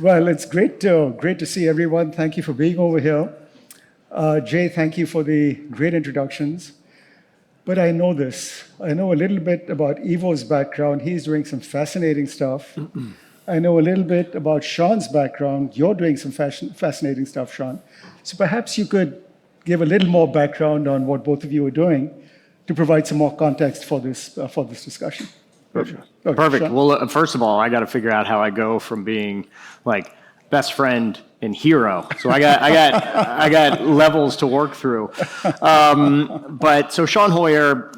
Well, it's great to see everyone. Thank you for being over here. Jay, thank you for the great introductions. But I know this. I know a little bit about Ivo's background. He's doing some fascinating stuff. I know a little bit about Sean's background. You're doing some fascinating stuff, Sean. So perhaps you could give a little more background on what both of you are doing to provide some more context for this discussion. Perfect. Okay, Perfect. Sean? Well, first of all, I got to figure out how I go from being like best friend and hero. So I got levels to work through. But so Sean Hoyer,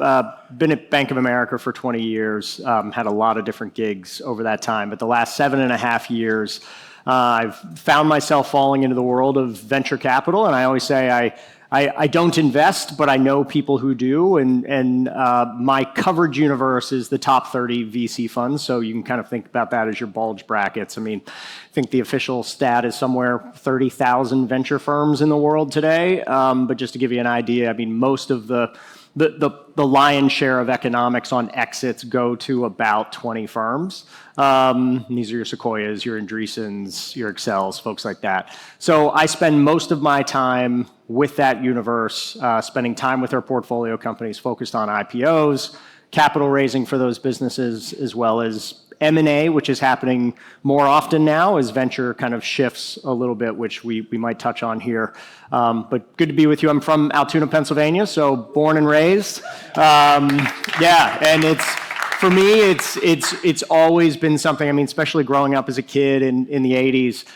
been at Bank of America for 20 years, had a lot of different gigs over that time. But the last 7.5 years, I've found myself falling into the world of venture capital. And I always say I don't invest, but I know people who do, and my coverage universe is the top 30 VC funds, so you can kind of think about that as your bulge brackets. I mean, I think the official stat is somewhere 30,000 venture firms in the world today, but just to give you an idea, I mean, most of the lion's share of economics on exits go to about 20 firms. These are your Sequoias, your Andreessens, your Excels, folks like that. So I spend most of my time with that universe, spending time with our portfolio companies focused on IPOs, capital raising for those businesses, as well as M&A, which is happening more often now as venture kind of shifts a little bit, which we might touch on here. But good to be with you. I'm from Altoona, Pennsylvania, so born and raised. Yeah, and for me, it's always been something, I mean, especially growing up as a kid in the 80s,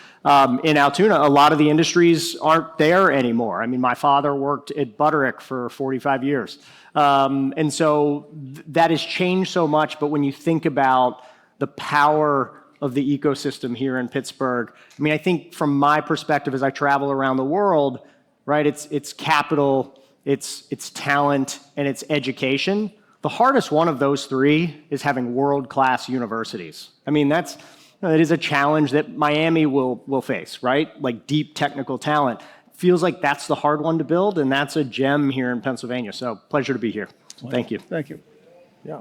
in Altoona, a lot of the industries aren't there anymore. I mean, my father worked at Butterick for 45 years. And so that has changed so much, but when you think about the power of the ecosystem here in Pittsburgh, I mean, I think from my perspective as I travel around the world, right, it's capital, it's talent, and it's education. The hardest one of those three is having world-class universities. I mean, it is a challenge that Miami will face, right? Like deep technical talent. Feels like that's the hard one to build, and that's a gem here in Pennsylvania. So pleasure to be here. Thank you. Thank you. Yeah.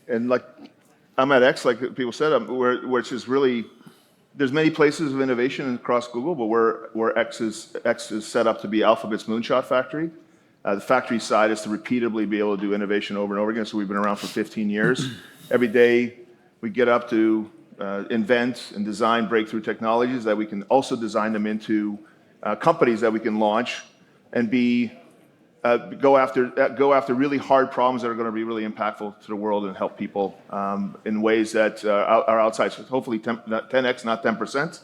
And like, I'm at X, like people said, which is really, there's many places of innovation across Google, but where X is set up to be Alphabet's moonshot factory. The factory side is to repeatedly be able to do innovation over and over again. So we've been around for 15 years. Every day we get up to invent and design breakthrough technologies that we can also design them into companies that we can launch and go after really hard problems that are going to be really impactful to the world and help people in ways that are outside. So hopefully 10x, not 10%.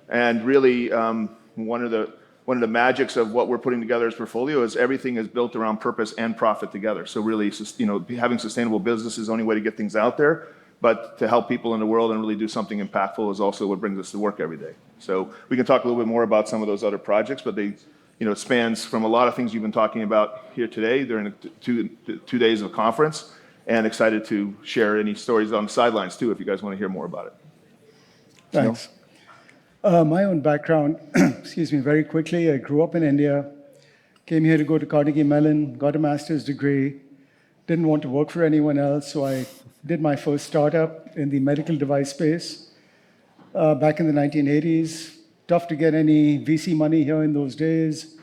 And really, one of the magics of what we're putting together as portfolio is everything is built around purpose and profit together. So really, having sustainable business is the only way to get things out there. But to help people in the world and really do something impactful is also what brings us to work every day. So we can talk a little bit more about some of those other projects, but it spans from a lot of things you've been talking about here today during the two days of conference, and excited to share any stories on the sidelines too, if you guys want to hear more about it. Thanks. My own background, excuse me, very quickly, I grew up in India, came here to go to Carnegie Mellon, got a master's degree, didn't want to work for anyone else, so I did my first startup in the medical device space back in the 1980s. Tough to get any VC money here in those days.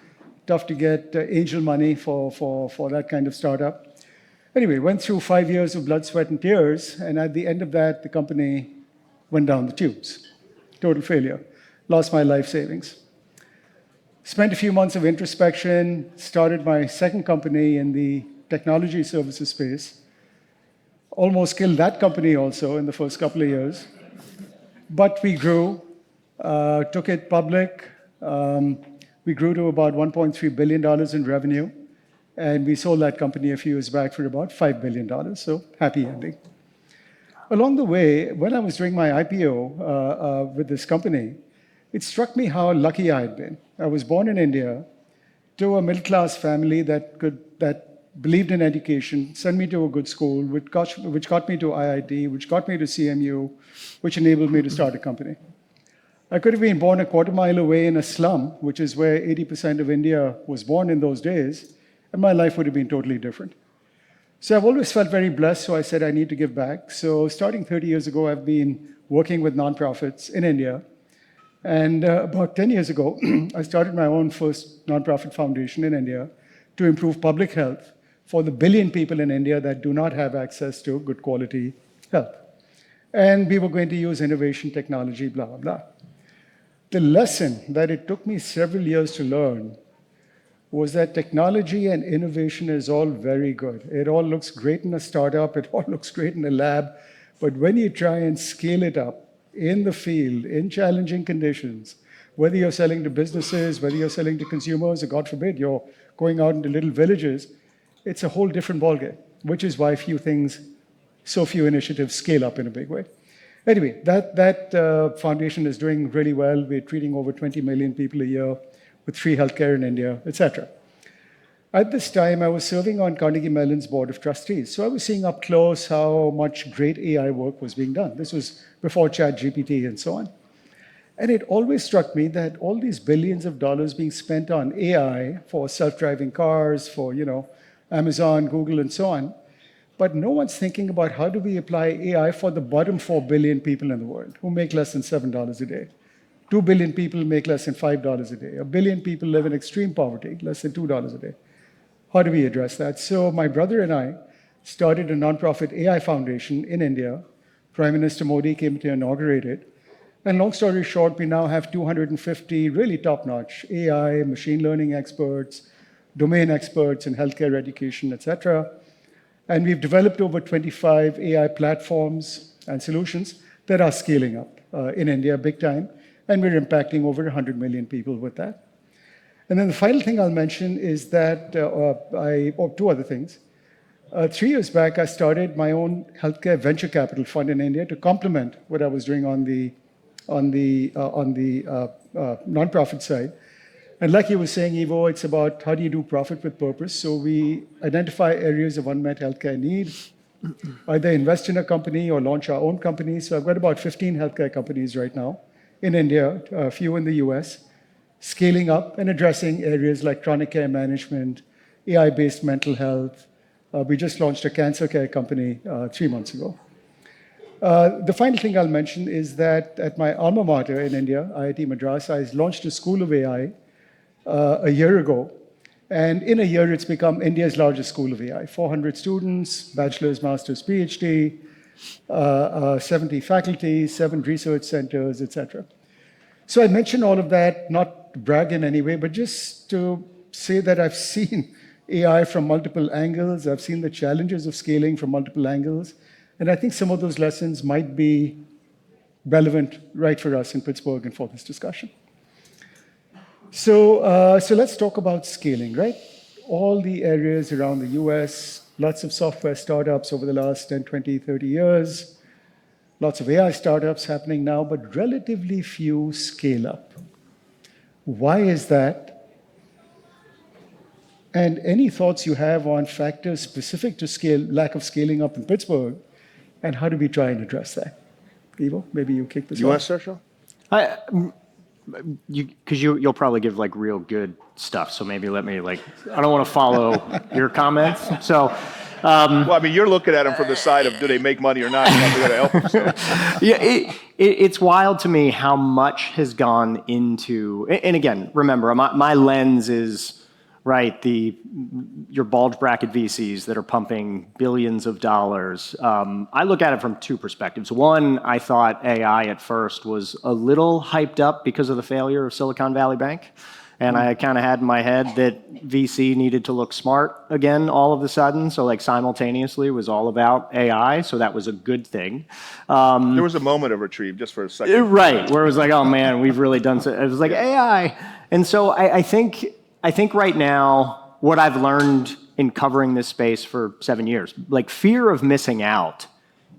Tough to get angel money for that kind of startup. Anyway, went through 5 years of blood, sweat, and tears, and at the end of that, the company went down the tubes. Total failure. Lost my life savings. Spent a few months of introspection, started my second company in the technology services space. Almost killed that company also in the first couple of years. But we grew, took it public. We grew to about $1.3 billion in revenue. And we sold that company a few years back for about $5 billion. So happy ending. Along the way, when I was doing my IPO with this company, it struck me how lucky I had been. I was born in India to a middle-class family that believed in education, sent me to a good school, which got me to IIT, which got me to CMU, which enabled me to start a company. I could have been born a quarter mile away in a slum, which is where 80% of India was born in those days, and my life would have been totally different. So I've always felt very blessed, so I said I need to give back. So starting 30 years ago, I've been working with nonprofits in India. And about 10 years ago, I started my own first nonprofit foundation in India to improve public health for the billion people in India that do not have access to good quality health. And we were going to use innovation, technology, blah, blah, blah. The lesson that it took me several years to learn was that technology and innovation is all very good. It all looks great in a startup, it all looks great in a lab, but when you try and scale it up in the field, in challenging conditions, whether you're selling to businesses, whether you're selling to consumers, or God forbid, you're going out into little villages, it's a whole different ballgame, which is why so few initiatives scale up in a big way. Anyway, that foundation is doing really well. We're treating over 20 million people a year with free healthcare in India, etc. At this time, I was serving on Carnegie Mellon's board of trustees. So I was seeing up close how much great AI work was being done. This was before ChatGPT and so on. And it always struck me that all these billions of dollars being spent on AI for self-driving cars, for Amazon, Google, and so on, but no one's thinking about how do we apply AI for the bottom 4 billion people in the world who make less than $7 a day. 2 billion people make less than $5 a day. 1 billion people live in extreme poverty, less than $2 a day. How do we address that? So my brother and I started a nonprofit AI foundation in India. Prime Minister Modi came to inaugurate it. And long story short, we now have 250 really top-notch AI, machine learning experts, domain experts in healthcare, education, etc. And we've developed over 25 AI platforms and solutions that are scaling up in India big time. And we're impacting over 100 million people with that. And then the final thing I'll mention is that, two other things. 3 years back, I started my own healthcare venture capital fund in India to complement what I was doing on the nonprofit side. And like you were saying, Ivo, it's about how do you do profit with purpose. So we identify areas of unmet healthcare need, either invest in a company or launch our own company. So I've got about 15 healthcare companies right now in India, a few in the US, scaling up and addressing areas like chronic care management, AI-based mental health. We just launched a cancer care company 3 months ago. The final thing I'll mention is that at my alma mater in India, IIT Madras, I launched a school of AI a year ago. And in a year, it's become India's largest school of AI. 400 students, bachelor's, master's, PhD, 70 faculty, 7 research centers, etc. So I mention all of that, not to brag in any way, but just to say that I've seen AI from multiple angles. I've seen the challenges of scaling from multiple angles. And I think some of those lessons might be relevant right for us in Pittsburgh and for this discussion. So let's talk about scaling, right? All the areas around the US, lots of software startups over the last 10, 20, 30 years, lots of AI startups happening now, but relatively few scale up. Why is that? And any thoughts you have on factors specific to lack of scaling up in Pittsburgh, and how do we try and address that? Ivo, maybe you kick this off. You want to start, Sean? Because you'll probably give real good stuff, so maybe let me I don't want to follow your comments. So, well, I mean, you're looking at them from the side of do they make money or not? You're not going to help them. So. Yeah, it's wild to me how much has gone into. And again, remember, my lens is right. Your bulge bracket VCs that are pumping billions of dollars. I look at it from 2 perspectives. One, I thought AI at first was a little hyped up because of the failure of Silicon Valley Bank. And I kind of had in my head that VC needed to look smart again all of a sudden. So simultaneously was all about AI. So that was a good thing. There was a moment of retrieve just for a second. Right. Where it was oh man, we've really done so. It was AI. And so I think right now, what I've learned in covering this space for 7 years, fear of missing out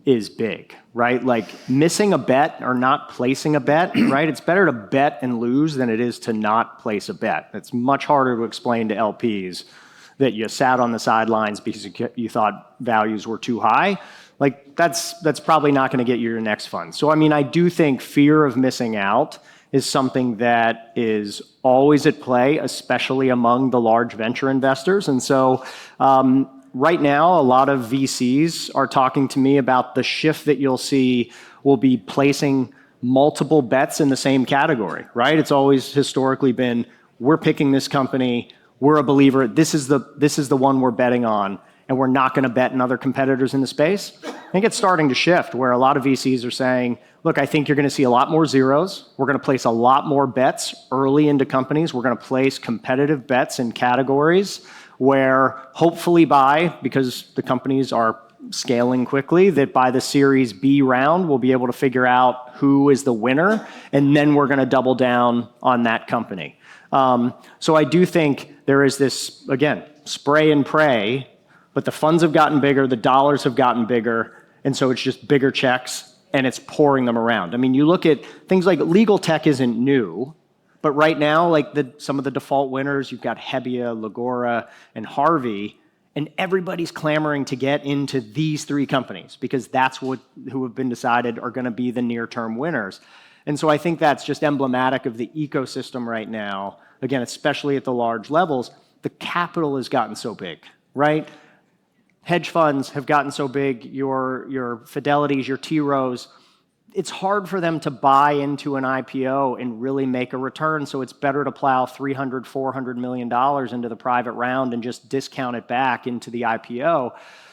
is big, right? Missing a bet or not placing a bet, right? It's better to bet and lose than it is to not place a bet. It's much harder to explain to LPs that you sat on the sidelines because you thought values were too high. That's probably not going to get you your next fund. So, I mean, I do think fear of missing out is something that is always at play, especially among the large venture investors. And so right now, a lot of VCs are talking to me about the shift that you'll see will be placing multiple bets in the same category, right? It's always historically been, we're picking this company, we're a believer, this is the one we're betting on, and we're not going to bet in other competitors in the space. I think it's starting to shift where a lot of VCs are saying, look, I think you're going to see a lot more zeros. We're going to place a lot more bets early into companies. We're going to place competitive bets in categories where hopefully because the companies are scaling quickly, that by the Series B round, we'll be able to figure out who is the winner, and then we're going to double down on that company. So I do think there is this, again, spray and pray, but the funds have gotten bigger, the dollars have gotten bigger, and so it's just bigger checks, and it's pouring them around. I mean, you look at things like legal tech isn't new, but right now, like some of the default winners, you've got Hebbia, Legora, and Harvey, and everybody's clamoring to get into these three companies because that's who have been decided are going to be the near-term winners. And so I think that's just emblematic of the ecosystem right now. Again, especially at the large levels, the capital has gotten so big, right? Hedge funds have gotten so big, your Fidelities, your T. Rows, it's hard for them to buy into an IPO and really make a return, so it's better to plow $300, $400 million into the private round and just discount it back into the IPO.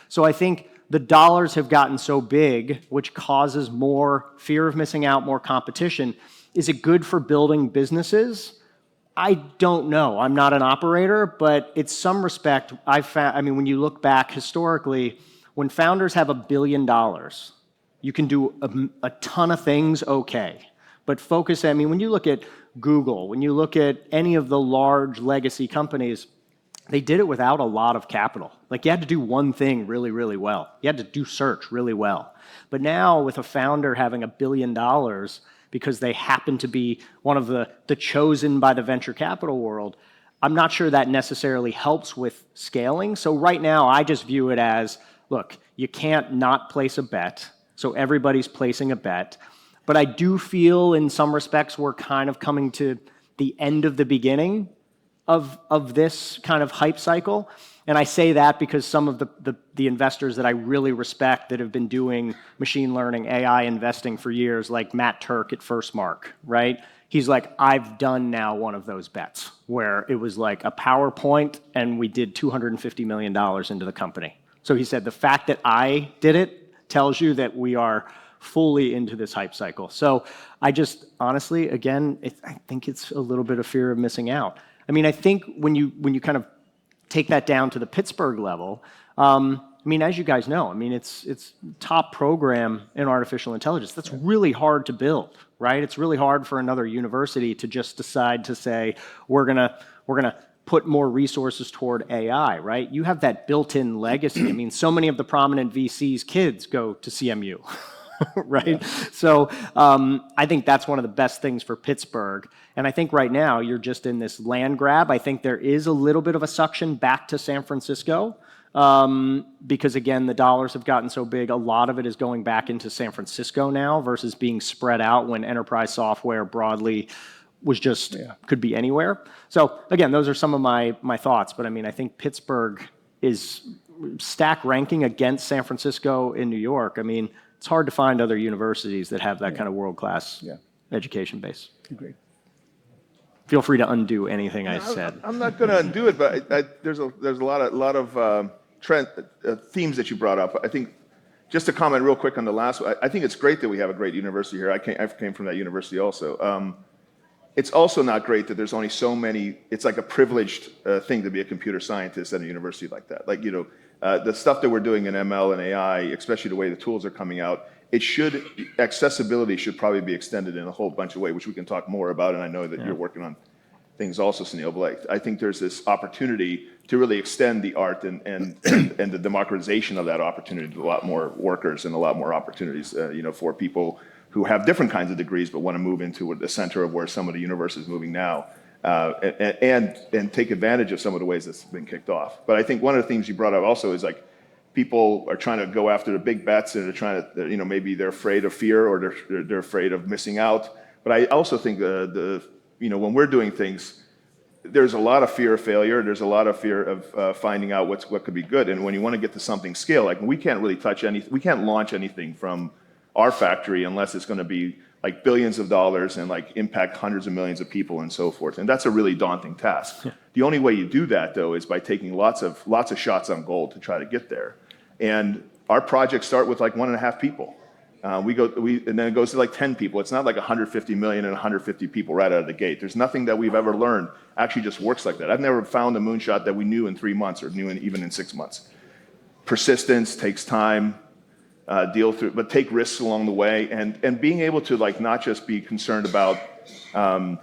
So I think the dollars have gotten so big, which causes more fear of missing out, more competition. Is it good for building businesses? I don't know. I'm not an operator, but in some respect, when you look back historically, when founders have $1 billion, you can do a ton of things okay. But when you look at Google, when you look at any of the large legacy companies, they did it without a lot of capital. Like, you had to do one thing really, really well. You had to do search really well. But now with a founder having $1 billion because they happen to be one of the chosen by the venture capital world, I'm not sure that necessarily helps with scaling. So right now, I just view it as, look, you can't not place a bet. So everybody's placing a bet. But I do feel in some respects we're kind of coming to the end of the beginning of this kind of hype cycle. And I say that because some of the investors that I really respect that have been doing machine learning, AI investing for years, like Matt Turk at First Mark, right? He's like, I've done now one of those bets where it was like a PowerPoint and we did $250 million into the company. So he said, the fact that I did it tells you that we are fully into this hype cycle. So I just, honestly, again, I think it's a little bit of fear of missing out. I mean, I think when you kind of take that down to the Pittsburgh level, as you guys know, it's top program in artificial intelligence. That's really hard to build, right? It's really hard for another university to just decide to say, we're gonna put more resources toward AI, right? You have that built-in legacy. So many of the prominent VCs' kids go to CMU, right? Yeah. So I think that's one of the best things for Pittsburgh. And I think right now you're just in this land grab. I think there is a little bit of a suction back to San Francisco because, again, the dollars have gotten so big. A lot of it is going back into San Francisco now versus being spread out when enterprise software broadly was just, could be anywhere. So again, those are some of my thoughts, but I think Pittsburgh is stack ranking against San Francisco in New York. It's hard to find other universities that have that kind of world-class education base. Agreed. Feel free to undo anything I said. I'm not going to undo it, but there's a lot of themes that you brought up. I think, just to comment real quick on the last one, I think it's great that we have a great university here. I came from that university also. It's also not great that there's only so many. It's like a privileged thing to be a computer scientist at a university like that. The stuff that we're doing in ML and AI, especially the way the tools are coming out, accessibility should probably be extended in a whole bunch of ways, which we can talk more about. And I know that you're working on things also, Sunil. But I think there's this opportunity to really extend the art and the democratization of that opportunity to a lot more workers and a lot more opportunities, for people who have different kinds of degrees but want to move into the center of where some of the universe is moving now, and take advantage of some of the ways that's been kicked off. But I think one of the things you brought up also is people are trying to go after the big bets and they're trying to, maybe they're afraid of fear or they're afraid of missing out. But I also think when we're doing things, there's a lot of fear of failure. There's a lot of fear of finding out what could be good. And when you want to get to something scale, we can't really we can't launch anything from our factory unless it's going to be like billions of dollars and like impact hundreds of millions of people and so forth. And that's a really daunting task. The only way you do that though is by taking lots of shots on goal to try to get there. And our projects start with like 1.5 people. And then it goes to like 10 people. It's not like 150 million and 150 people right out of the gate. There's nothing that we've ever learned actually just works like that. I've never found a moonshot that we knew in 3 months or even in 6 months. Persistence takes time, but take risks along the way, and being able to like not just be concerned about a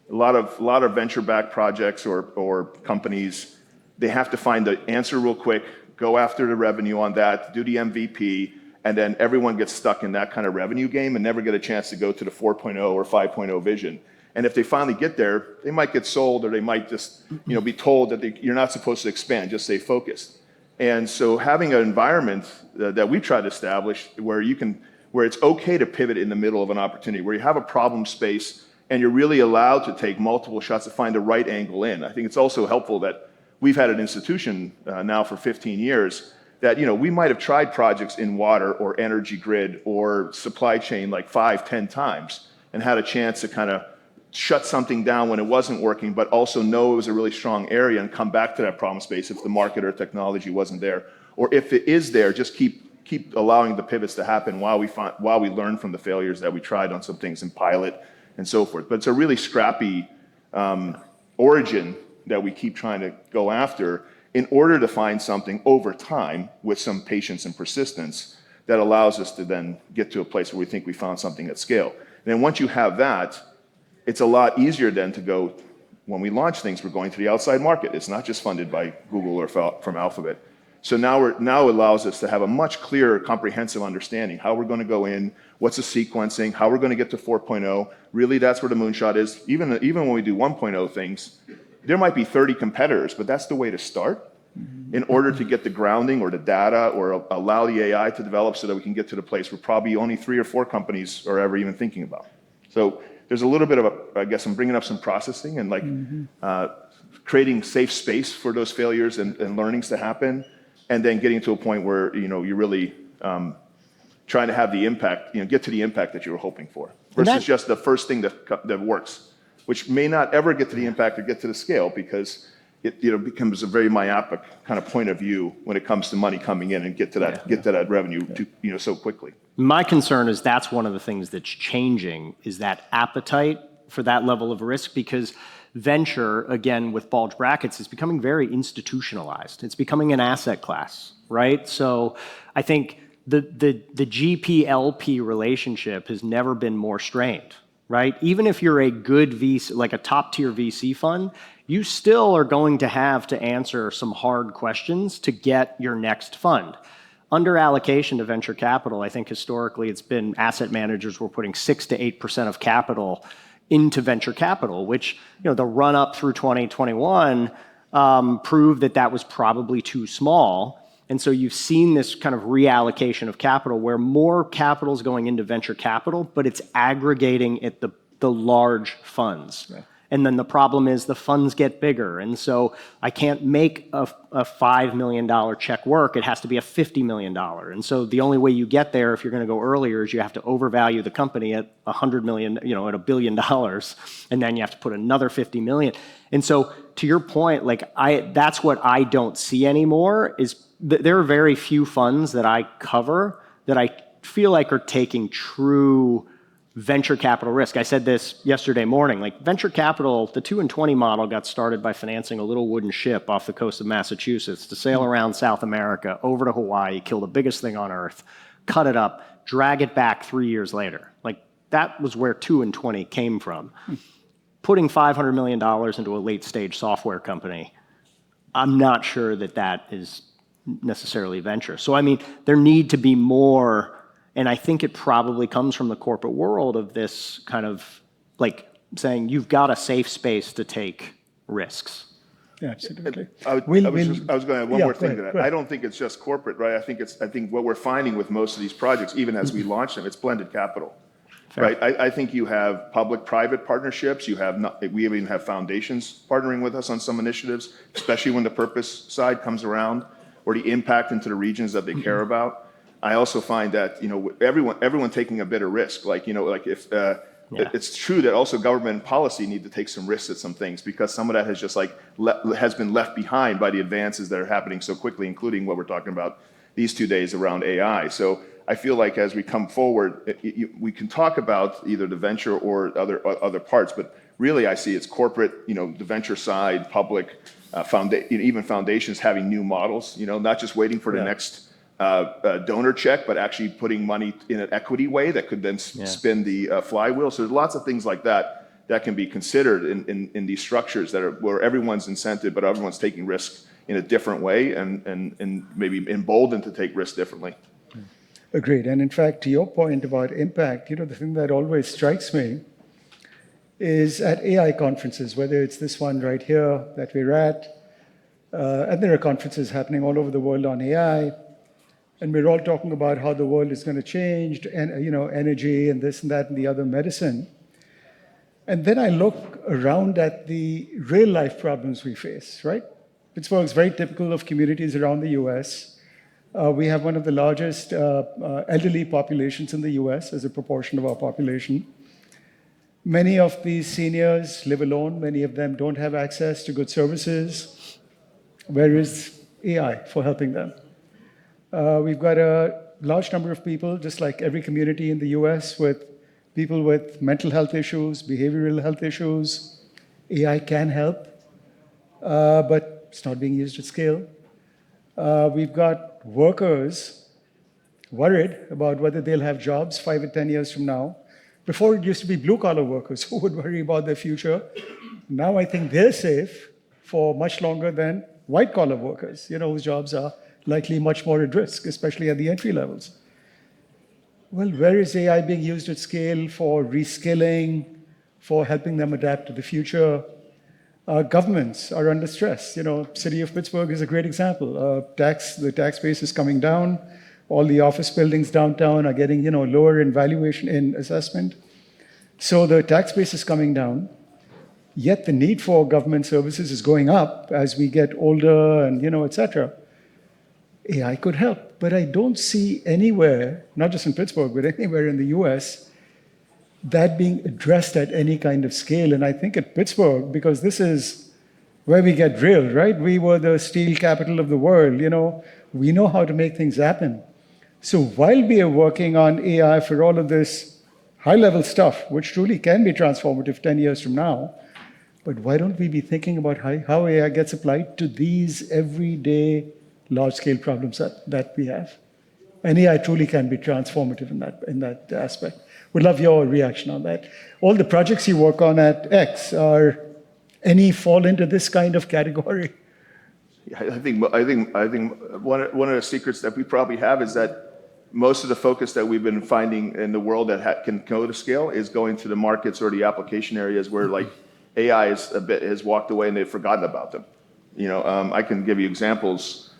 lot of venture-backed projects or companies. They have to find the answer real quick, go after the revenue on that, do the MVP, and then everyone gets stuck in that kind of revenue game and never get a chance to go to the 4.0 or 5.0 vision. And if they finally get there, they might get sold, or they might just be told that you're not supposed to expand, just stay focused. And so having an environment that we try to establish where it's okay to pivot in the middle of an opportunity, where you have a problem space and you're really allowed to take multiple shots to find the right angle in. I think it's also helpful that we've had an institution now for 15 years that we might have tried projects in water or energy grid or supply chain like 5-10 times and had a chance to kind of shut something down when it wasn't working, but also know it was a really strong area and come back to that problem space if the market or technology wasn't there. Or if it is there, just keep allowing the pivots to happen while we learn from the failures that we tried on some things in pilot and so forth. But it's a really scrappy origin that we keep trying to go after in order to find something over time with some patience and persistence that allows us to then get to a place where we think we found something at scale. And then once you have that, it's a lot easier then to go, when we launch things, we're going to the outside market. It's not just funded by Google or from Alphabet. So now it allows us to have a much clearer, comprehensive understanding how we're going to go in, what's the sequencing, how we're going to get to 4.0. Really, that's where the moonshot is. Even when we do 1.0 things, there might be 30 competitors, but that's the way to start in order to get the grounding or the data or allow the AI to develop so that we can get to the place where probably only 3 or 4 companies are ever even thinking about. So there's a little bit of I guess I'm bringing up some processing and like creating safe space for those failures and learnings to happen, and then getting to a point where you're really trying to have the impact, get to the impact that you were hoping for, versus just the first thing that works, which may not ever get to the impact or get to the scale because it becomes a very myopic kind of point of view when it comes to money coming in and get to that revenue so quickly. My concern is that's one of the things that's changing, is that appetite for that level of risk, because venture, again, with bulge brackets, is becoming very institutionalized. It's becoming an asset class, right? So I think the GP-LP relationship has never been more strained, right? Even if you're a good VC, like a top-tier VC fund, you still are going to have to answer some hard questions to get your next fund. Under allocation to venture capital, I think historically it's been asset managers were putting 6 to 8% of capital into venture capital, which the run up through 2021 proved that was probably too small. And so you've seen this kind of reallocation of capital where more capital is going into venture capital, but it's aggregating at the large funds. Right. And then the problem is the funds get bigger. And so I can't make a $5 million check work. It has to be a $50 million. And so the only way you get there, if you're going to go earlier, is you have to overvalue the company at $100 million, at $1 billion. And then you have to put another 50 million. And so to your point, that's what I don't see anymore is there are very few funds that I cover that I feel like are taking true venture capital risk. I said this yesterday morning, venture capital, the 2 and 20 model got started by financing a little wooden ship off the coast of Massachusetts to sail around South America, over to Hawaii, kill the biggest thing on earth, cut it up, drag it back 3 years later. That was where 2 and 20 came from. Putting $500 million into a late stage software company, I'm not sure that is necessarily venture. So, there need to be more. And I think it probably comes from the corporate world of this kind of saying you've got a safe space to take risks. Yeah, absolutely. I was going to add one more thing to that. I don't think it's just corporate, right? I think what we're finding with most of these projects, even as we launch them, it's blended capital. Fair. Right? I think you have public-private partnerships. We even have foundations partnering with us on some initiatives, especially when the purpose side comes around or the impact into the regions that they care about. I also find that, everyone taking a bit of risk, like, like if, it's true that also government and policy need to take some risks at some things, because some of that has just has been left behind by the advances that are happening so quickly, including what we're talking about these 2 days around AI. So I feel like as we come forward, we can talk about either the venture or other parts, but really I see it's corporate, the venture side, public, even foundations having new models, not just waiting for the next donor check, but actually putting money in an equity way that could then spin the flywheel. So there's lots of things like that can be considered in these structures where everyone's incented, but everyone's taking risks in a different way and maybe emboldened to take risks differently. Agreed. And in fact, to your point about impact, the thing that always strikes me is at AI conferences, whether it's this one right here that we're at, and there are conferences happening all over the world on AI, and we're all talking about how the world is going to change, and energy and this and that and the other, medicine. And then I look around at the real life problems we face, right? Pittsburgh is very typical of communities around the US. We have one of the largest elderly populations in the US as a proportion of our population. Many of these seniors live alone. Many of them don't have access to good services. Where is AI for helping them? We've got a large number of people, just like every community in the US, with people with mental health issues, behavioral health issues. AI can help, but it's not being used at scale. We've got workers worried about whether they'll have jobs 5 or 10 years from now. Before, it used to be blue-collar workers who would worry about their future. Now I think they're safe for much longer than white-collar workers, whose jobs are likely much more at risk, especially at the entry levels. Well, where is AI being used at scale for reskilling, for helping them adapt to the future? Governments are under stress. City of Pittsburgh is a great example. The tax base is coming down. All the office buildings downtown are getting, lower in valuation, in assessment. So the tax base is coming down, yet the need for government services is going up as we get older and, et cetera. AI could help, but I don't see anywhere, not just in Pittsburgh, but anywhere in the US, that being addressed at any kind of scale. And I think at Pittsburgh, because this is where we get drilled, right? We were the steel capital of the world, we know how to make things happen. So while we are working on AI for all of this high-level stuff, which truly can be transformative 10 years from now, but why don't we be thinking about how AI gets applied to these everyday large-scale problems that we have? And AI truly can be transformative in that aspect. Would love your reaction on that. All the projects you work on at X, are any fall into this kind of category? I think one of the secrets that we probably have is that most of the focus that we've been finding in the world that can go to scale is going to the markets or the application areas where AI has walked away and they've forgotten about them. I can give you examples.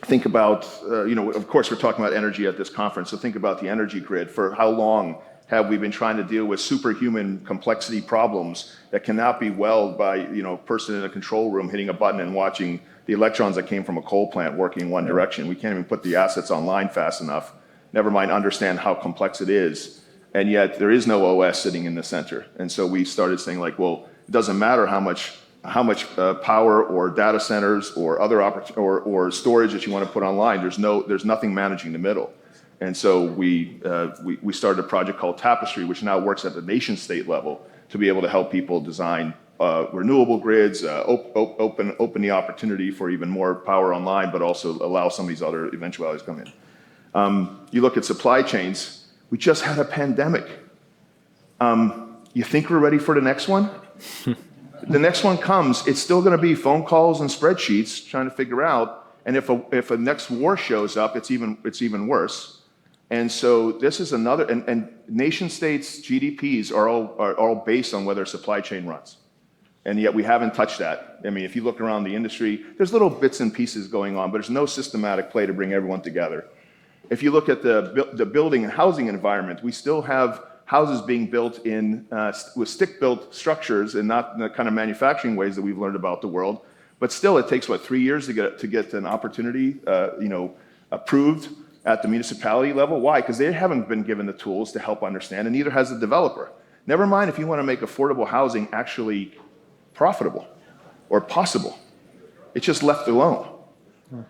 Think about, of course we're talking about energy at this conference, so think about the energy grid. For how long have we been trying to deal with superhuman complexity problems that cannot be welled by, a person in a control room hitting a button and watching the electrons that came from a coal plant working in one direction. We can't even put the assets online fast enough, never mind understand how complex it is. And yet there is no OS sitting in the center. And so we started saying well, it doesn't matter how much power or data centers or other or storage that you want to put online. There's nothing managing the middle. And so we started a project called Tapestry, which now works at the nation state level to be able to help people design renewable grids, open the opportunity for even more power online, but also allow some of these other eventualities to come in. You look at supply chains. We just had a pandemic. You think we're ready for the next one? The next one comes, it's still going to be phone calls and spreadsheets trying to figure out. And if a next war shows up, it's even worse. And so this is another. And nation states' GDPs are all based on whether supply chain runs, and yet we haven't touched that. I mean, if you look around the industry, there's little bits and pieces going on, but there's no systematic play to bring everyone together. If you look at the building and housing environment, we still have houses being built with stick-built structures and not the kind of manufacturing ways that we've learned about the world. But still, it takes 3 years to get an opportunity, approved at the municipality level. Why? Because they haven't been given the tools to help understand, and neither has the developer. Never mind if you want to make affordable housing actually profitable or possible. It's just left alone.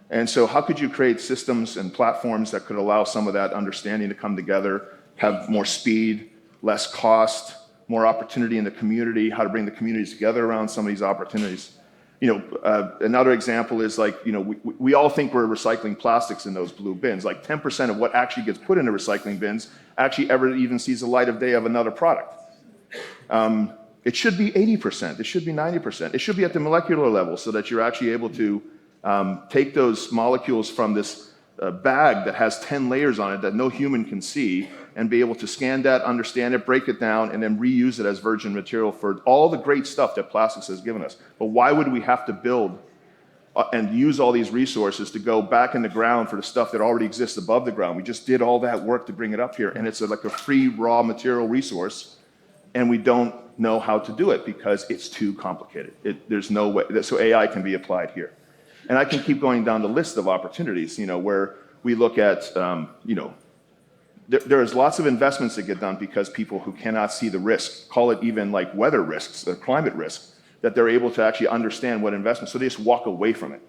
And so how could you create systems and platforms that could allow some of that understanding to come together, have more speed, less cost, more opportunity in the community, how to bring the communities together around some of these opportunities? Another example is like, we all think we're recycling plastics in those blue bins. Like 10% of what actually gets put into recycling bins actually ever even sees the light of day of another product. It should be 80%. It should be 90%. It should be at the molecular level so that you're actually able to take those molecules from this bag that has 10 layers on it that no human can see and be able to scan that, understand it, break it down, and then reuse it as virgin material for all the great stuff that plastics has given us. But why would we have to build and use all these resources to go back in the ground for the stuff that already exists above the ground? We just did all that work to bring it up here, and it's like a free raw material resource, and we don't know how to do it because it's too complicated. There's no way. So AI can be applied here. And I can keep going down the list of opportunities, where we look at, there's lots of investments that get done because people who cannot see the risk, call it even like weather risks, the climate risks, that they're able to actually understand what investment, so they just walk away from it.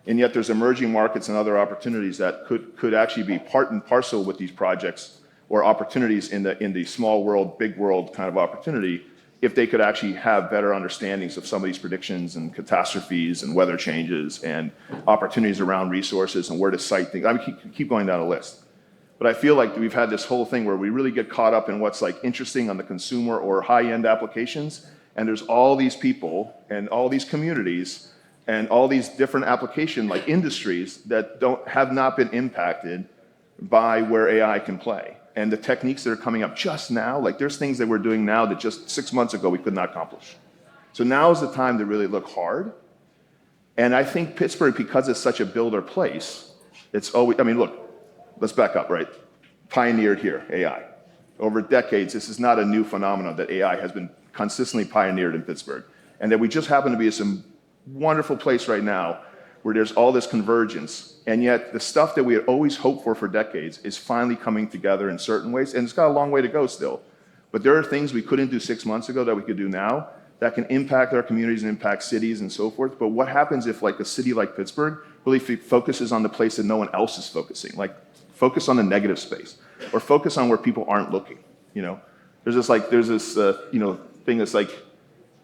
And yet there's emerging markets and other opportunities that could actually be part and parcel with these projects or opportunities in the small world, big world kind of opportunity, if they could actually have better understandings of some of these predictions and catastrophes and weather changes and opportunities around resources and where to site things. I mean, keep going down the list. But I feel like we've had this whole thing where we really get caught up in what's like interesting on the consumer or high-end applications, and there's all these people and all these communities and all these different application like industries that have not been impacted by where AI can play. And the techniques that are coming up just now, like there's things that we're doing now that just 6 months ago we could not accomplish. So now is the time to really look hard. And I think Pittsburgh, because it's such a builder place, it's always, I mean, look, let's back up, right? Pioneered here, AI. Over decades, this is not a new phenomenon that AI has been consistently pioneered in Pittsburgh. And that we just happen to be in some wonderful place right now where there's all this convergence. And yet the stuff that we had always hoped for decades is finally coming together in certain ways. And it's got a long way to go still. But there are things we couldn't do 6 months ago that we could do now that can impact our communities and impact cities and so forth. But what happens if like a city like Pittsburgh really focuses on the place that no one else is focusing? Like focus on the negative space or focus on where people aren't looking. There's this thing that's like,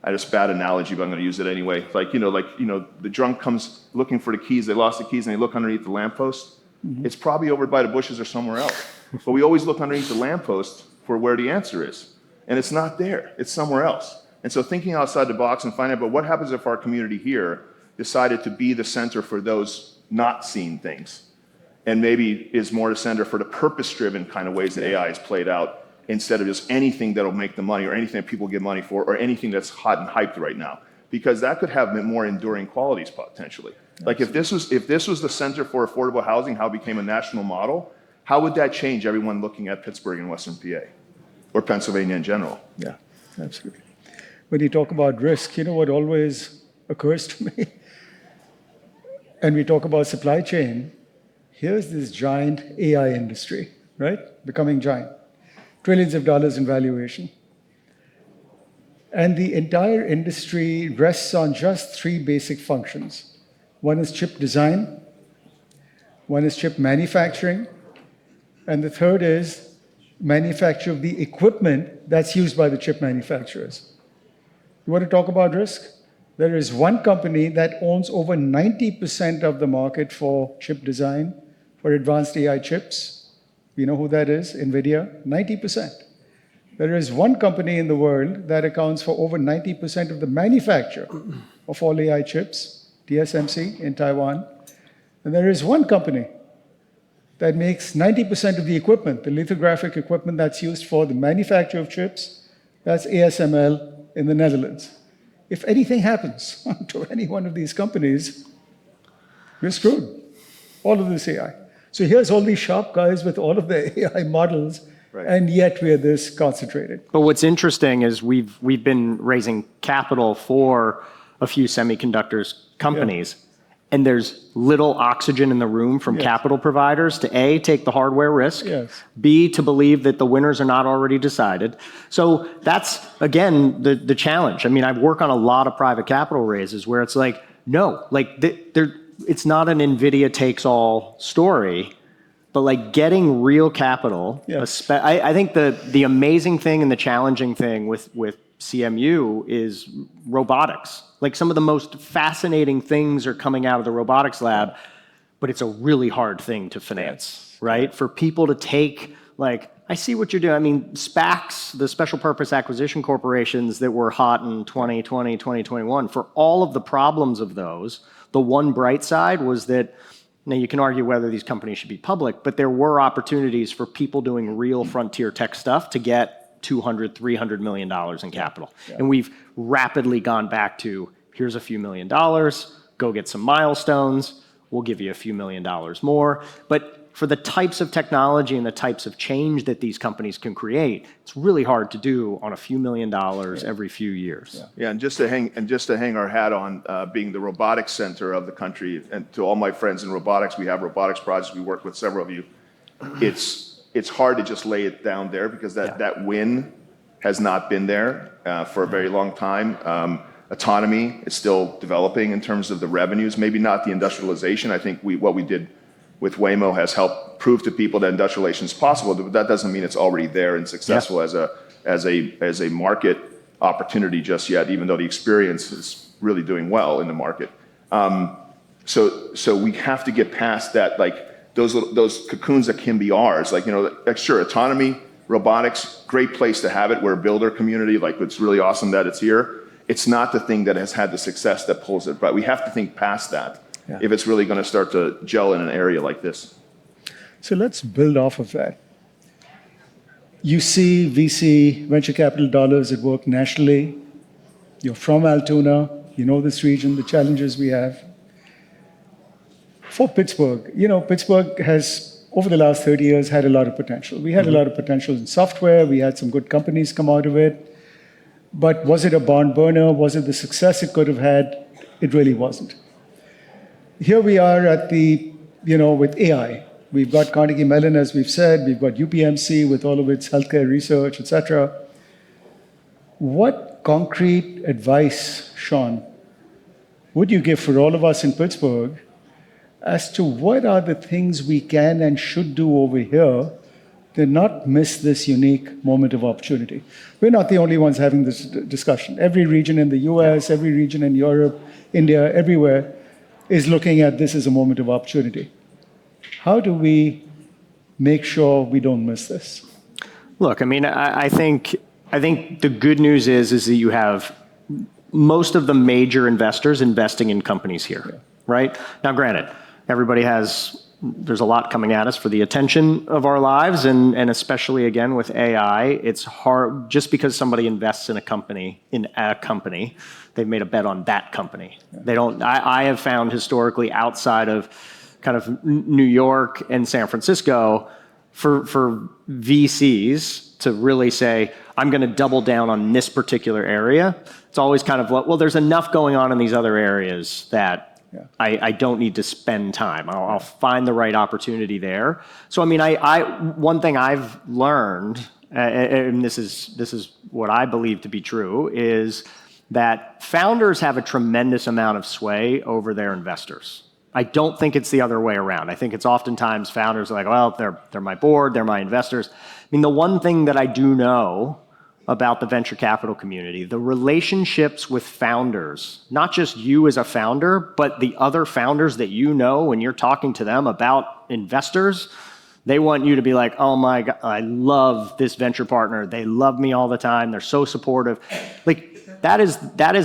I just bad analogy, but I'm going to use it anyway. The drunk comes looking for the keys. They lost the keys, and they look underneath the lamppost. Mm-hmm. It's probably over by the bushes or somewhere else. But we always look underneath the lamppost for where the answer is, and it's not there. It's somewhere else. And so thinking outside the box and finding out, but what happens if our community here decided to be the center for those not seen things, and maybe is more the center for the purpose-driven kind of ways that AI is played out, instead of just anything that'll make the money or anything that people give money for or anything that's hot and hyped right now. Because that could have more enduring qualities potentially. Like if this was the center for affordable housing, how it became a national model, how would that change everyone looking at Pittsburgh and Western PA or Pennsylvania in general? Yeah, absolutely. When you talk about risk, what always occurs to me? And we talk about supply chain, here's this giant AI industry, right? Becoming giant. Trillions of dollars in valuation. And the entire industry rests on just 3 basic functions. One is chip design, one is chip manufacturing, and the third is manufacture of the equipment that's used by the chip manufacturers. You want to talk about risk? There is one company that owns over 90% of the market for chip design, for advanced AI chips. You know who that is? NVIDIA, 90%. There is one company in the world that accounts for over 90% of the manufacture of all AI chips, TSMC in Taiwan. And there is one company that makes 90% of the equipment, the lithographic equipment that's used for the manufacture of chips, that's ASML in the Netherlands. If anything happens to any one of these companies, we're screwed. All of this AI. So here's all these sharp guys with all of their AI models, right, and yet we're this concentrated. But what's interesting is we've been raising capital for a few semiconductors companies, and there's little oxygen in the room from capital providers to A, take the hardware risk, B, to believe that the winners are not already decided. So that's, again, the challenge. I mean, I work on a lot of private capital raises where it's like, no, like it's not an NVIDIA takes all story, but like getting real capital. I think the amazing thing and the challenging thing with CMU is robotics. Like some of the most fascinating things are coming out of the robotics lab, but it's a really hard thing to finance, right? For people to take, like, I see what you're doing. I mean, SPACs, the special purpose acquisition corporations that were hot in 2020, 2021, for all of the problems of those, the one bright side was that, now you can argue whether these companies should be public, but there were opportunities for people doing real frontier tech stuff to get $200, $300 million in capital. And we've rapidly gone back to, here's a few $1 million, go get some milestones, we'll give you a few $1 million more. But for the types of technology and the types of change that these companies can create, it's really hard to do on a few $1 million every few years. And just to hang our hat on being the robotics center of the country, and to all my friends in robotics, we have robotics projects, we work with several of you. It's hard to just lay it down there because that win has not been there for a very long time. Autonomy is still developing in terms of the revenues, maybe not the industrialization. I think what we did with Waymo has helped prove to people that industrialization is possible, but that doesn't mean it's already there and successful as a market opportunity just yet, even though the experience is really doing well in the market. So we have to get past that, like those cocoons that can be ours. Like, sure, autonomy, robotics, great place to have it. We're a builder community. Like, it's really awesome that it's here. It's not the thing that has had the success that pulls it, but we have to think past that if it's really going to start to gel in an area like this. So let's build off of that. You see VC, venture capital dollars at work nationally. You're from Altoona. You know this region, the challenges we have. For Pittsburgh, Pittsburgh has, over the last 30 years, had a lot of potential. We had a lot of potential in software. We had some good companies come out of it. But was it a barn burner? Was it the success it could have had? It really wasn't. Here we are at with AI. We've got Carnegie Mellon, as we've said. We've got UPMC with all of its healthcare research, et cetera. What concrete advice, Sean, would you give for all of us in Pittsburgh as to what are the things we can and should do over here to not miss this unique moment of opportunity? We're not the only ones having this discussion. Every region in the US, every region in Europe, India, everywhere is looking at this as a moment of opportunity. How do we make sure we don't miss this? Look, I mean, I think the good news is that you have most of the major investors investing in companies here, right? Now, granted, there's a lot coming at us for the attention of our lives, and especially, again, with AI, it's hard, just because somebody invests in a company, they've made a bet on that company. They don't, I have found historically outside of kind of New York and San Francisco, for VCs to really say, I'm going to double down on this particular area, it's always kind of like, well, there's enough going on in these other areas that I don't need to spend time. I'll find the right opportunity there. So, I mean, one thing I've learned, and this is what I believe to be true, is that founders have a tremendous amount of sway over their investors. I don't think it's the other way around. I think it's oftentimes founders are like, well, they're my board, they're my investors. I mean, the one thing that I do know about the venture capital community, the relationships with founders, not just you as a founder, but the other founders that you know when you're talking to them about investors, they want you to be like, oh my God, I love this venture partner. They love me all the time. They're so supportive. Like that is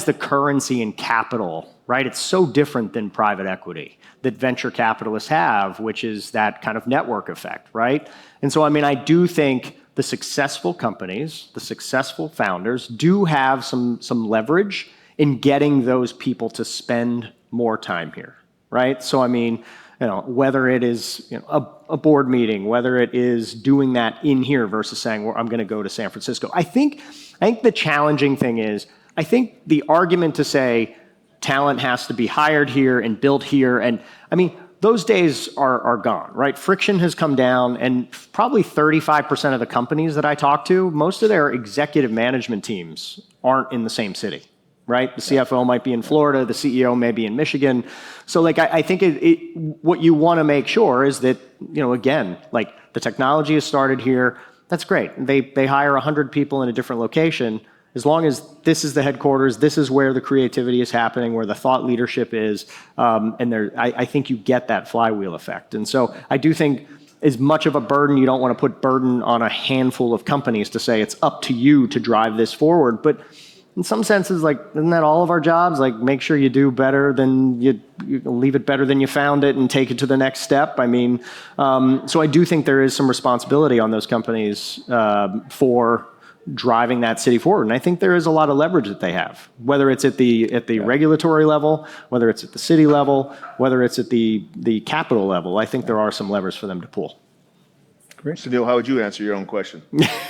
the currency in capital, right? It's so different than private equity that venture capitalists have, which is that kind of network effect, right? And so, I mean, I do think the successful companies, the successful founders do have some leverage in getting those people to spend more time here, right? So, I mean, whether it is a board meeting, whether it is doing that in here versus saying, well, I'm going to go to San Francisco. I think the challenging thing is, I think the argument to say, talent has to be hired here and built here. And I mean, those days are gone, right? Friction has come down, and probably 35% of the companies that I talk to, most of their executive management teams aren't in the same city, right? The CFO might be in Florida, the CEO may be in Michigan. So like, I think what you want to make sure is that, again, like the technology has started here. That's great. They hire 100 people in a different location. As long as this is the headquarters, this is where the creativity is happening, where the thought leadership is, I think you get that flywheel effect. And so I do think as much of a burden, you don't want to put burden on a handful of companies to say it's up to you to drive this forward. But in some senses, like, isn't that all of our jobs? Like, make sure you do better than you leave it better than you found it and take it to the next step. I mean, so I do think there is some responsibility on those companies for driving that city forward. And I think there is a lot of leverage that they have, whether it's at the regulatory level, whether it's at the city level, whether it's at the capital level. I think there are some levers for them to pull. Great. Sunil, how would you answer your own question?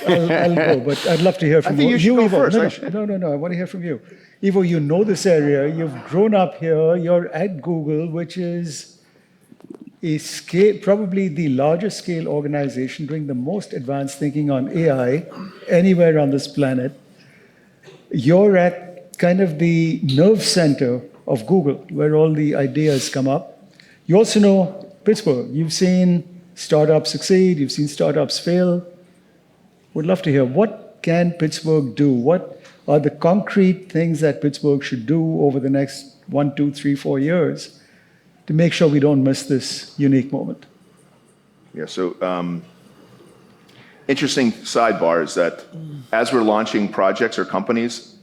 I'll go, but I'd love to hear from I think you should go Ivo. first. No, I want to hear from you. Ivo, you know this area. You've grown up here. You're at Google, which is probably the largest scale organization doing the most advanced thinking on AI anywhere on this planet. You're at kind of the nerve center of Google, where all the ideas come up. You also know Pittsburgh. You've seen startups succeed, you've seen startups fail. Would love to hear, what can Pittsburgh do? What are the concrete things that Pittsburgh should do over the next 1, 2, 3, 4 years to make sure we don't miss this unique moment? Yeah, so interesting sidebar is that as we're launching projects or companies,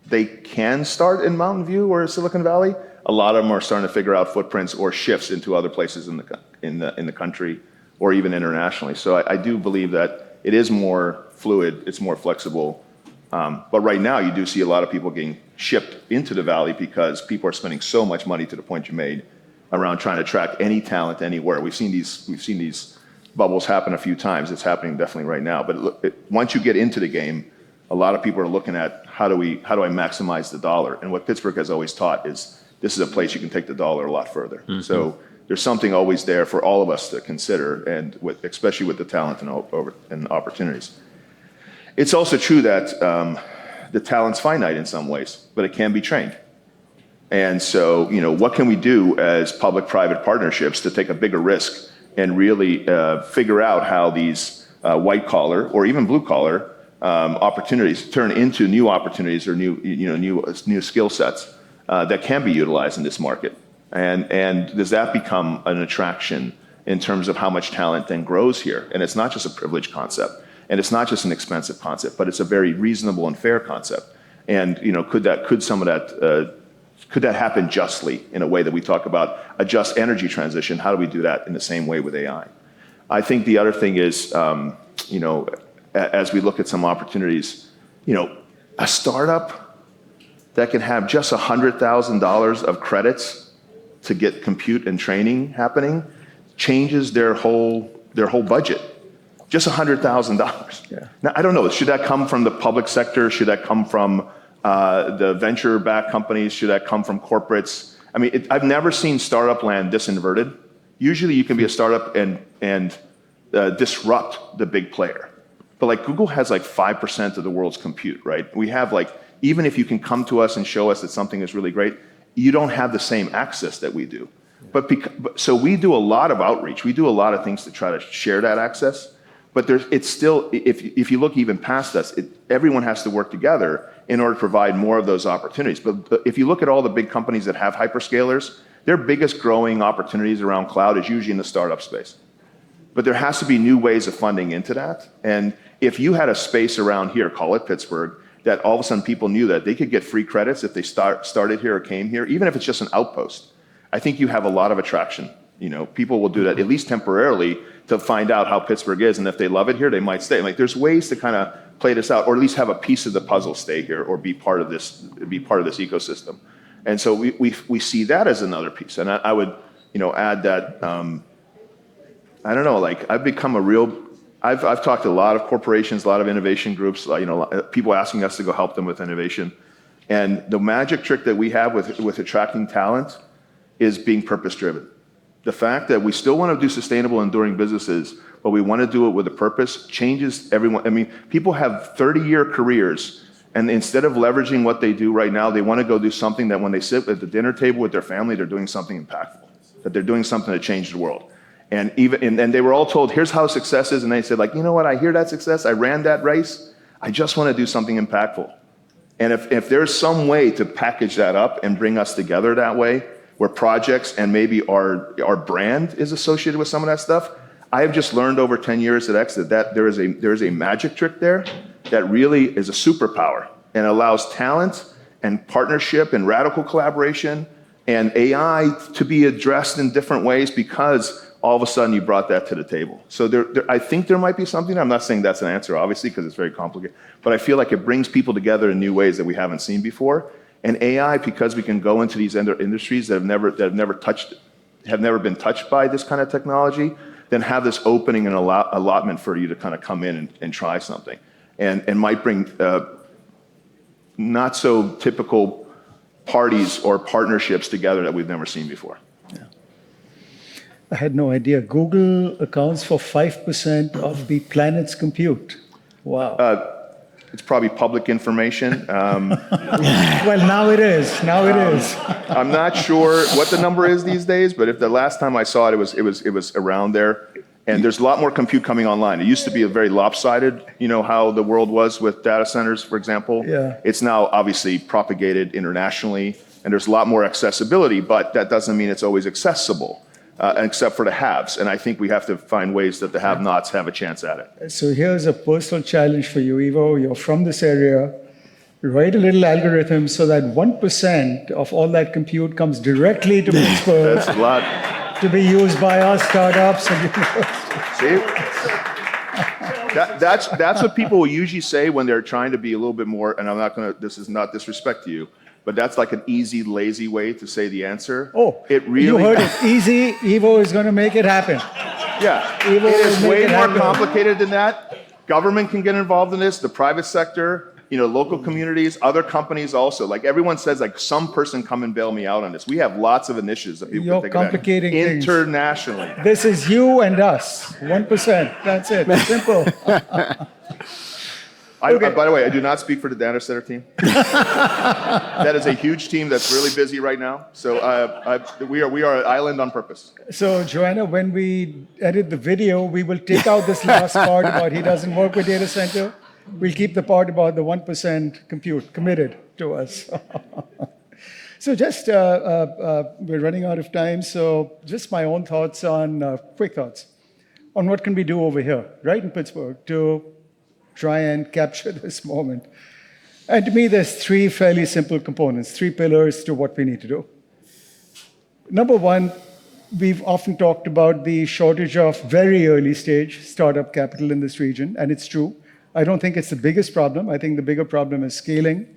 they can start in Mountain View or Silicon Valley. A lot of them are starting to figure out footprints or shifts into other places in the country or even internationally. So I do believe that it is more fluid, it's more flexible. But right now you do see a lot of people getting shipped into the Valley because people are spending so much money, to the point you made, around trying to attract any talent anywhere. We've seen these bubbles happen a few times. It's happening definitely right now. But once you get into the game, a lot of people are looking at how do I maximize the dollar? And what Pittsburgh has always taught is this is a place you can take the dollar a lot further. Mm-hmm. So there's something always there for all of us to consider, and especially with the talent and opportunities. It's also true that the talent's finite in some ways, but it can be trained. And so, what can we do as public-private partnerships to take a bigger risk and really figure out how these white-collar or even blue-collar opportunities turn into new opportunities or new skill sets that can be utilized in this market? And does that become an attraction in terms of how much talent then grows here? And it's not just a privilege concept, and it's not just an expensive concept, but it's a very reasonable and fair concept. And could that happen justly in a way that we talk about a just energy transition? How do we do that in the same way with AI? I think the other thing is, as we look at some opportunities, a startup that can have just $100,000 of credits to get compute and training happening changes their whole budget. Just $100,000. Yeah. Now, I don't know, should that come from the public sector? Should that come from the venture-backed companies? Should that come from corporates? I mean, I've never seen startup land this inverted. Usually you can be a startup and disrupt the big player. But like Google has like 5% of the world's compute, right? We have even if you can come to us and show us that something is really great, you don't have the same access that we do. So we do a lot of outreach. We do a lot of things to try to share that access. But it's still, if you look even past us, everyone has to work together in order to provide more of those opportunities. But if you look at all the big companies that have hyperscalers, their biggest growing opportunities around cloud is usually in the startup space. But there has to be new ways of funding into that. And if you had a space around here, call it Pittsburgh, that all of a sudden people knew that they could get free credits if they started here or came here, even if it's just an outpost, I think you have a lot of attraction. People will do that at least temporarily to find out how Pittsburgh is, and if they love it here, they might stay. There's ways to kind of play this out, or at least have a piece of the puzzle stay here, or be part of this ecosystem. And so we see that as another piece. And I would, add that I don't know, I've become I've talked to a lot of corporations, a lot of innovation groups, people asking us to go help them with innovation. And the magic trick that we have with attracting talent is being purpose-driven. The fact that we still want to do sustainable, enduring businesses, but we want to do it with a purpose changes everyone. I mean, people have 30-year careers, and instead of leveraging what they do right now, they want to go do something that when they sit at the dinner table with their family, they're doing something impactful, that they're doing something to change the world. And they were all told, here's how success is, and they said, like, you know what, I hear that success, I ran that race, I just want to do something impactful. And if there's some way to package that up and bring us together that way, where projects and maybe our brand is associated with some of that stuff, I have just learned over 10 years at X that there is a magic trick there that really is a superpower and allows talent and partnership and radical collaboration and AI to be addressed in different ways because all of a sudden you brought that to the table. So I think there might be something. I'm not saying that's an answer, obviously, because it's very complicated, but I feel like it brings people together in new ways that we haven't seen before. And AI, because we can go into these industries that have never been touched by this kind of technology, then have this opening and allotment for you to kind of come in and try something, and might bring not so typical parties or partnerships together that we've never seen before. Yeah. I had no idea. Google accounts for 5% of the planet's compute. Wow. It's probably public information. Well, now it is. Now it is. I'm not sure what the number is these days, but if the last time I saw it, it was around there. And there's a lot more compute coming online. It used to be a very lopsided, how the world was with data centers, for example. Yeah. It's now obviously propagated internationally, and there's a lot more accessibility, but that doesn't mean it's always accessible, except for the haves. And I think we have to find ways that the have-nots have a chance at it. So here's a personal challenge for you, Ivo. You're from this area. Write a little algorithm so that 1% of all that compute comes directly to Pittsburgh. That's a lot. To be used by our startups and See? That's what people will usually say when they're trying to be a little bit more, and this is not disrespect to you, but that's like an easy, lazy way to say the answer. Oh, it really, you heard it. Easy, Ivo is going to make it happen. Yeah, Ivo it is way more happen. complicated than that. Government can get involved in this, the private sector, local communities, other companies also. Like everyone says, like some person come and bail me out on this. We have lots of initiatives that people You're can take complicating things. Internationally. This is you and us. 1%. That's it. Simple. Okay. By the way, I do not speak for the data center team. That is a huge team that's really busy right now. So we are an island on purpose. So Joanna, when we edit the video, we will take out this last part about he doesn't work with data center. We'll keep the part about the 1% compute committed to us. So just, we're running out of time, so just my own thoughts on, quick thoughts, on what can we do over here, right in Pittsburgh, to try and capture this moment. And to me, there's three fairly simple components, three pillars to what we need to do. Number one, we've often talked about the shortage of very early stage startup capital in this region, and it's true. I don't think it's the biggest problem. I think the bigger problem is scaling,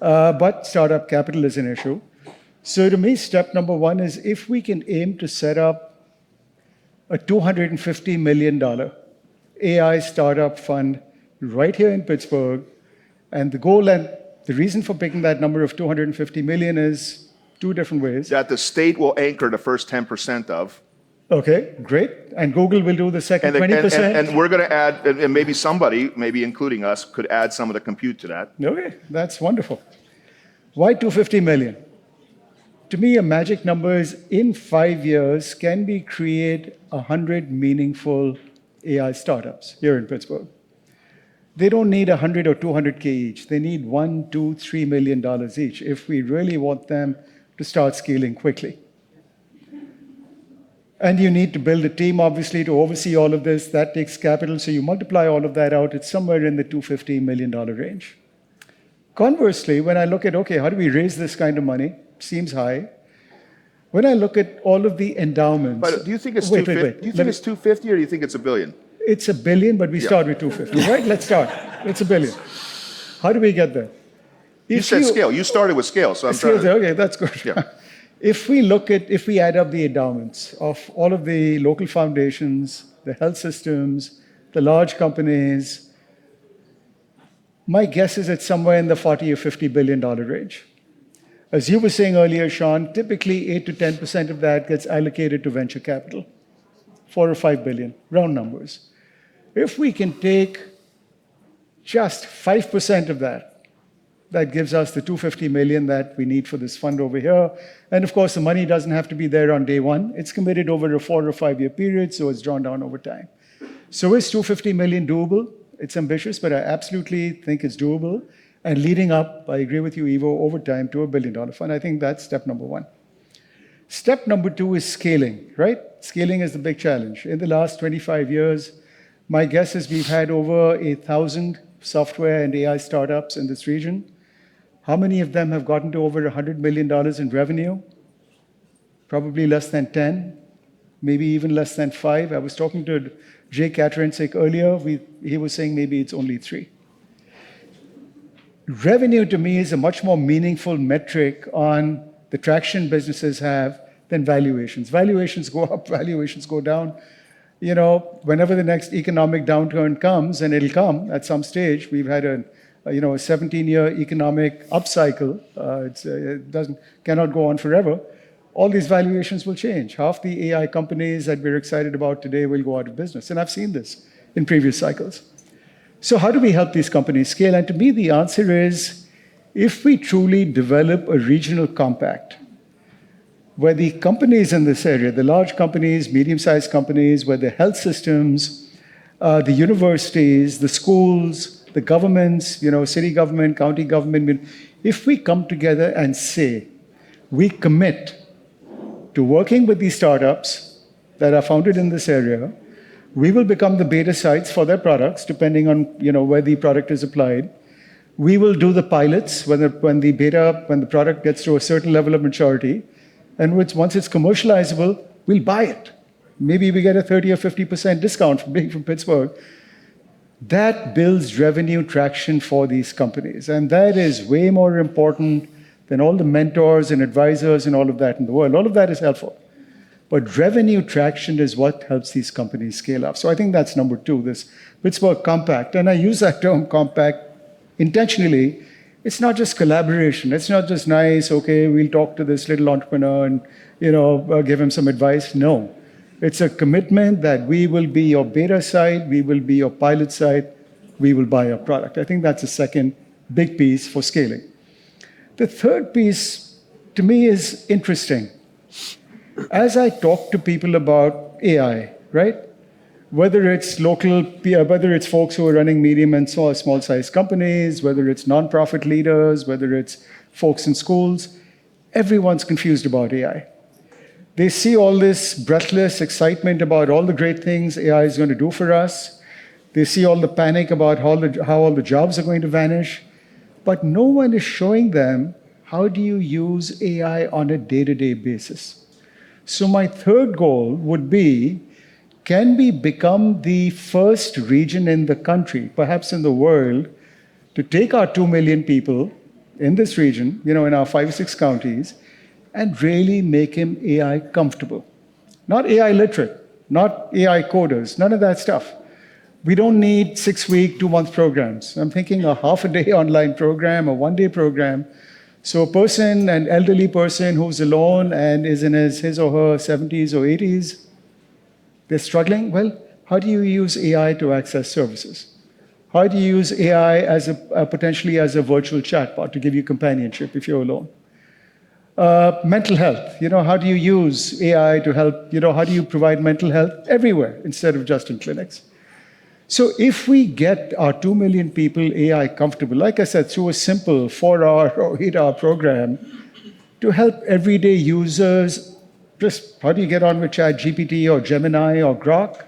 but startup capital is an issue. So to me, step number one is if we can aim to set up a $250 million AI startup fund right here in Pittsburgh, and the goal and the reason for picking that number of 250 million is two different ways. That the state will anchor the first 10% of. Okay, great. And Google will do the second 20%? And we're going to add, and maybe somebody, maybe including us, could add some of the compute to that. Okay, that's wonderful. Why 250 million? To me, a magic number is in 5 years, can we create 100 meaningful AI startups here in Pittsburgh? They don't need 100 or 200K each. They need $1, $2, $3 million each if we really want them to start scaling quickly. And you need to build a team, obviously, to oversee all of this. That takes capital. So you multiply all of that out, it's somewhere in the $250 million range. Conversely, when I look at, okay, how do we raise this kind of money? Seems high. When I look at all of the endowments. But do you think it's 250? Do you think it's 250 or do you think it's $1 billion? It's $1 billion, but we start with 250, right? Let's start. It's $1 billion. How do we get there? You said scale. You started with scale, so I'm trying to... Okay, that's good. Yeah. If we add up the endowments of all of the local foundations, the health systems, the large companies, My guess is it's somewhere in the 40 or $50 billion range. As you were saying earlier, Sean, typically 8 to 10% of that gets allocated to venture capital, 4 or 5 billion, round numbers. If we can take just 5% of that, that gives us the 250 million that we need for this fund over here. And of course, the money doesn't have to be there on day one. It's committed over a 4 or 5 year period, so it's drawn down over time. So is 250 million doable? It's ambitious, but I absolutely think it's doable. And leading up, I agree with you, Ivo, over time to $1 billion fund. I think that's step number one. Step number two is scaling, right? Scaling is the big challenge. In the last 25 years, my guess is we've had over 1,000 software and AI startups in this region. How many of them have gotten to over $100 million in revenue? Probably less than 10, maybe even less than 5. I was talking to Jay Katerinsik earlier. He was saying maybe it's only 3. Revenue to me is a much more meaningful metric on the traction businesses have than valuations. Valuations go up, valuations go down. You know, whenever the next economic downturn comes, and it'll come at some stage, we've had a 17-year economic upcycle. It cannot go on forever. All these valuations will change. Half the AI companies that we're excited about today will go out of business. And I've seen this in previous cycles. So how do we help these companies scale? And to me, the answer is, if we truly develop a regional compact, where the companies in this area, the large companies, medium-sized companies, where the health systems, the universities, the schools, the governments, city government, county government, if we come together and say, we commit to working with these startups that are founded in this area, we will become the beta sites for their products, depending on where the product is applied. We will do the pilots when the product gets to a certain level of maturity, and once it's commercializable, we'll buy it. Maybe we get a 30 or 50% discount for being from Pittsburgh. That builds revenue traction for these companies, and that is way more important than all the mentors and advisors and all of that in the world. All of that is helpful. But revenue traction is what helps these companies scale up. So I think that's number 2, this Pittsburgh Compact. And I use that term compact intentionally. It's not just collaboration. It's not just nice, okay, we'll talk to this little entrepreneur and give him some advice. No. It's a commitment that we will be your beta site, we will be your pilot site, we will buy your product. I think that's the second big piece for scaling. The third piece, to me, is interesting. As I talk to people about AI, right? Whether it's folks who are running medium and small-sized companies, whether it's nonprofit leaders, whether it's folks in schools, everyone's confused about AI. They see all this breathless excitement about all the great things AI is going to do for us. They see all the panic about how all the jobs are going to vanish. But no one is showing them, how do you use AI on a day-to-day basis? So my third goal would be, can we become the first region in the country, perhaps in the world, to take our 2 million people in this region, in our 5 or 6 counties, and really make him AI comfortable? Not AI literate, not AI coders, none of that stuff. We don't need 6-week, 2-month programs. I'm thinking a half-a-day online program, a 1-day program. So a person, an elderly person who's alone and is in his or her 70s or 80s, they're struggling. Well, how do you use AI to access services? How do you use AI as potentially as a virtual chatbot to give you companionship if you're alone? Mental health. How do you use AI to help? How do you provide mental health everywhere instead of just in clinics? So if we get our 2 million people AI comfortable, like I said, through a simple 4-hour or 8-hour program, to help everyday users, just how do you get on with ChatGPT or Gemini or Grok?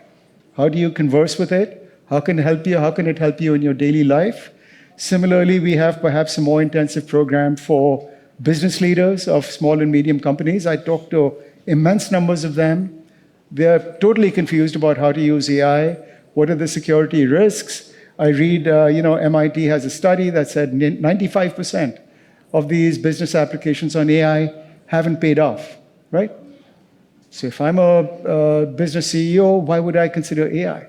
How do you converse with it? How can it help you? How can it help you in your daily life? Similarly, we have perhaps a more intensive program for business leaders of small and medium companies. I talk to immense numbers of them. They're totally confused about how to use AI. What are the security risks? I read, MIT has a study that said 95% of these business applications on AI haven't paid off, right? So if I'm a business CEO, why would I consider AI?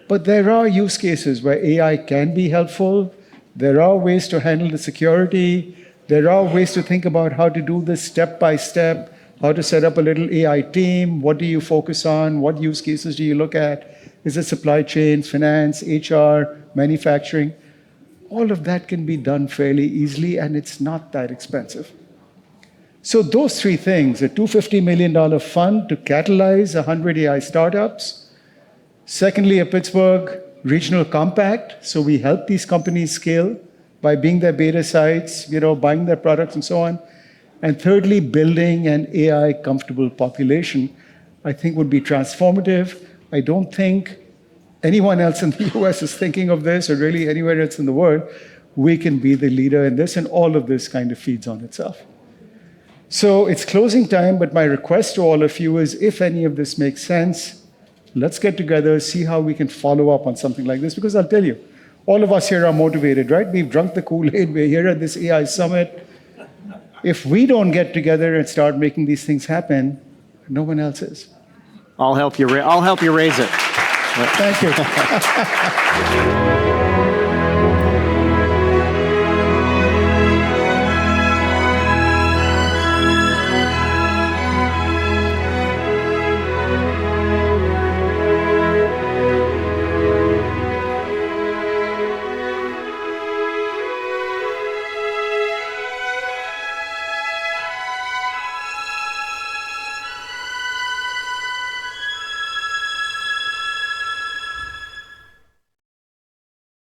But there are use cases where AI can be helpful. There are ways to handle the security. There are ways to think about how to do this step by step, how to set up a little AI team. What do you focus on? What use cases do you look at? Is it supply chain, finance, HR, manufacturing? All of that can be done fairly easily, and it's not that expensive. So those three things, a $250 million fund to catalyze 100 AI startups. Secondly, a Pittsburgh regional compact, so we help these companies scale by being their beta sites, buying their products and so on. And thirdly, building an AI comfortable population, I think would be transformative. I don't think anyone else in the US is thinking of this, or really anywhere else in the world. We can be the leader in this, and all of this kind of feeds on itself. So it's closing time, but my request to all of you is, if any of this makes sense, let's get together, see how we can follow up on something like this, because I'll tell you, all of us here are motivated, right? We've drunk the Kool-Aid, we're here at this AI summit. If we don't get together and start making these things happen, no one else is. I'll help you raise it. Thank you.